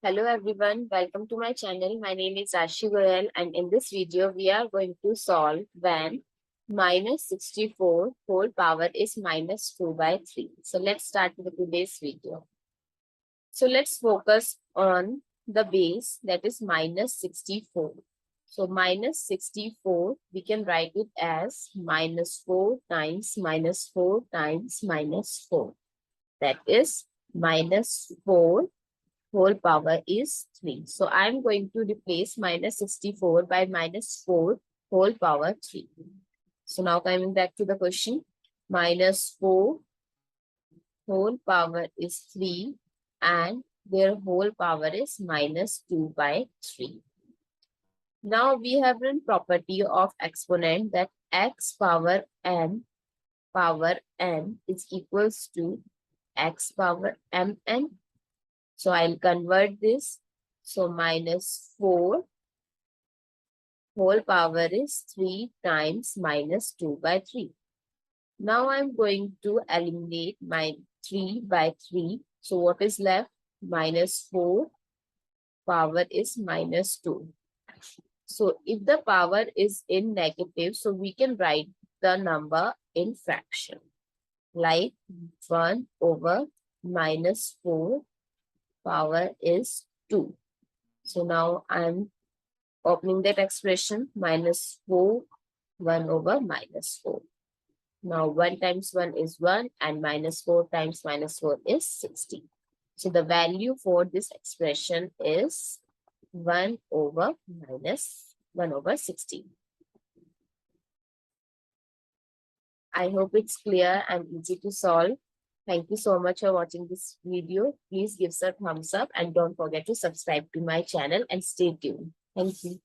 Hello everyone, welcome to my channel. My name is Rashi Goyal and in this video we are going to solve when minus 64 whole power is minus 2 by 3. So let's start with today's video. So let's focus on the base that is minus 64. So minus 64 we can write it as minus 4 times minus 4 times minus 4. That is minus 4 whole power is 3. So I'm going to replace minus 64 by minus 4 whole power 3. So now coming back to the question, minus 4 whole power is 3 and their whole power is minus 2 by 3. Now we have one property of exponent that x power n is equals to x power mn. So I'll convert this. So minus 4 whole power is 3 times minus 2 by 3. Now I'm going to eliminate my 3 by 3. So what is left? Minus 4 power is minus 2. So if the power is in negative, so we can write the number in fraction. Like 1 over minus 4 power is 2. So now I'm opening that expression, minus 4, 1 over minus 4. Now 1 times 1 is 1 and minus 4 times minus 4 is 60. So the value for this expression is 1 over 60. I hope it's clear and easy to solve. Thank you so much for watching this video. Please give us a thumbs up and don't forget to subscribe to my channel and stay tuned. Thank you.